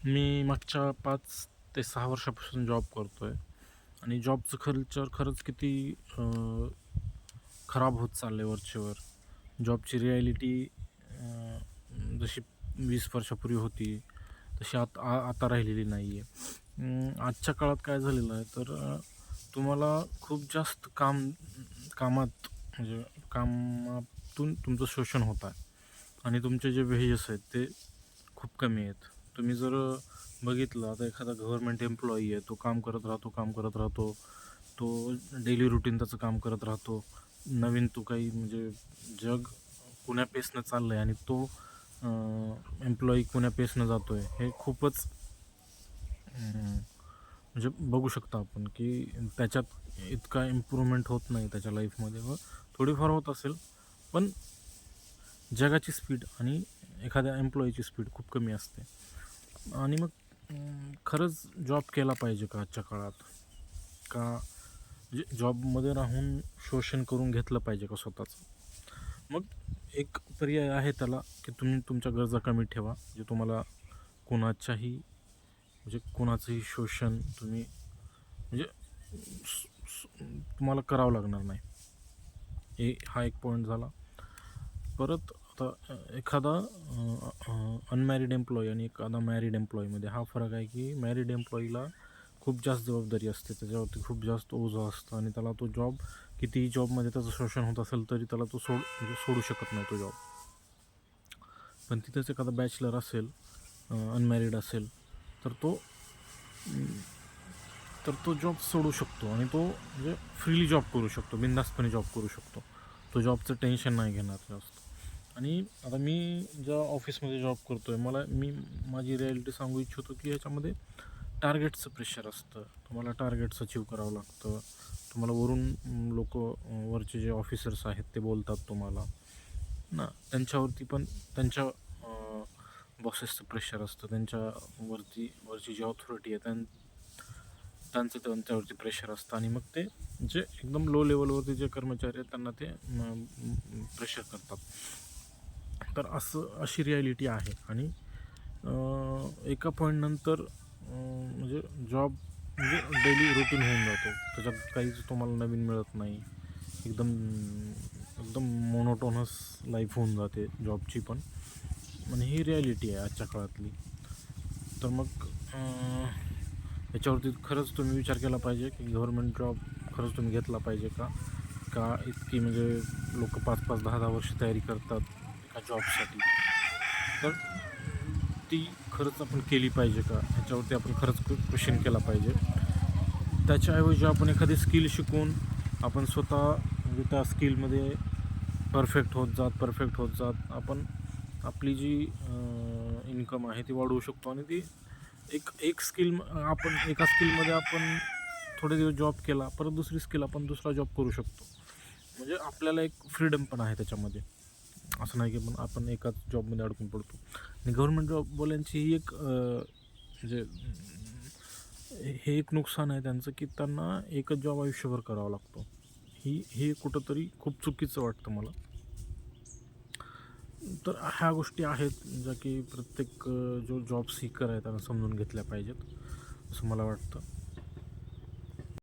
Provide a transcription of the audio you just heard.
मी मागच्या 5 ते 6 वर्षापासून जॉब करतोय आणि जॉबचं कल्चर खरंच किती अ, खराब होत चाललंय वरचेवर. जॉबची रिॲलिटी जशी 20 वर्षापूर्वी होती, तशी आता राहिलेली नाही आहे. आजच्या काळात काय झालेलं आहे, तर तुम्हाला खूप जास्त कामात म्हणजे कामातून तुमचं शोषण होत आहे आणि तुमचे जे वेजेस आहेत ते खूप कमी आहेत. तुम्ही जर बघितलं आता एखादा गव्हर्नमेंट एम्प्लॉयी आहे, तो काम करत राहतो, काम करत राहतो. तो डेली रुटीन त्याचं काम करत राहतो. नवीन तो काही म्हणजे जग कुण्या पेसनं चाललंय आणि तो एम्प्लॉयी कुण्या पेसनं जातोय हे खूपच म्हणजे बघू शकतो आपण की त्याच्यात इतका इम्प्रूव्हमेंट होत नाही त्याच्या लाईफमध्ये व थोडीफार होत असेल, पण जगाची स्पीड आणि एखाद्या एम्प्लॉयीची स्पीड खूप कमी असते. आणि मग खरंच जॉब केला पाहिजे का आजच्या काळात? का म्हणजे जॉबमध्ये राहून शोषण करून घेतलं पाहिजे का स्वतःचं? मग एक पर्याय आहे त्याला, की तुम्ही तुमच्या गरजा कमी ठेवा. म्हणजे तुम्हाला कोणाच्याही म्हणजे कोणाचंही शोषण तुम्ही म्हणजे तुम्हाला करावं लागणार नाही. हा एक पॉईंट झाला. परत आता एखादा अनमॅरिड एम्प्लॉई आणि एखादा मॅरिड एम्प्लॉईमध्ये हा फरक आहे, की मॅरिड एम्प्लॉईला खूप जास्त जबाबदारी असते, त्याच्यावरती खूप जास्त ओझं असतं आणि त्याला तो जॉब कितीही जॉबमध्ये त्याचं शोषण होत असेल तरी त्याला तो म्हणजे सोडू शकत नाही तो जॉब. पण तिथेच एखादा बॅचलर असेल, अनमॅरिड असेल, तर तो जॉब सोडू शकतो आणि तो म्हणजे फ्रीली जॉब करू शकतो, बिनधास्तपणे जॉब करू शकतो. तो जॉबचं टेन्शन नाही घेणार जास्त. आणि आता मी ज्या ऑफिसमध्ये जॉब करतो आहे, माझी रिॲलिटी सांगू इच्छितो, की ह्याच्यामध्ये टार्गेटचं प्रेशर असतं. तुम्हाला टार्गेट्स अचीव्ह करावं लागतं. तुम्हाला वरून वरचे जे ऑफिसर्स आहेत ते बोलतात तुम्हाला ना, त्यांच्यावरती पण त्यांच्या बॉसेसचं प्रेशर असतं. वरची जी ऑथॉरिटी आहे त्यांचं त्यांच्यावरती प्रेशर असतं आणि मग ते जे एकदम लो लेवलवरती जे कर्मचारी आहेत त्यांना ते प्रेशर करतात. तर अशी रिॲलिटी आहे आणि एका पॉईंटनंतर म्हणजे जॉब म्हणजे डेली रुटीन होऊन जातो. त्याच्यात काहीच तुम्हाला नवीन मिळत नाही. एकदम एकदम मोनोटोनस लाईफ होऊन जाते जॉबची पण. आणि ही रिॲलिटी आहे आजच्या काळातली. तर मग याच्यावरती खरंच तुम्ही विचार केला पाहिजे, की गव्हर्नमेंट जॉब खरंच तुम्ही घेतला पाहिजे का? का इतकी म्हणजे लोकं 5-5, 10-10 वर्ष तयारी करतात एका जॉबसाठी. तर ती खरंच आपण केली पाहिजे का? ह्याच्यावरती आपण खरंच क्वेश्चन केला पाहिजे. त्याच्याऐवजी आपण एखादी स्किल शिकून आपण स्वतः म्हणजे त्या स्किलमध्ये परफेक्ट होत जात आपण आपली जी इन्कम आहे ती वाढवू शकतो आणि ती एक एक स्किल आपण एका स्किलमध्ये आपण थोडे दिवस जॉब केला, परत दुसरी स्किल आपण दुसरा जॉब करू शकतो. म्हणजे आपल्याला एक फ्रीडम पण आहे त्याच्यामध्ये. असं नाही की आपण एकाच जॉबमध्ये अडकून पडतो. आणि गव्हर्नमेंट जॉबवाल्यांची ही एक म्हणजे हे एक नुकसान आहे त्यांचं, की त्यांना एकच जॉब आयुष्यभर करावा लागतो. हे कुठंतरी खूप चुकीचं वाटतं मला. तर ह्या गोष्टी आहेत ज्या की प्रत्येक जो जॉब सीकर आहे त्यांना समजून घेतल्या पाहिजेत, असं मला वाटतं.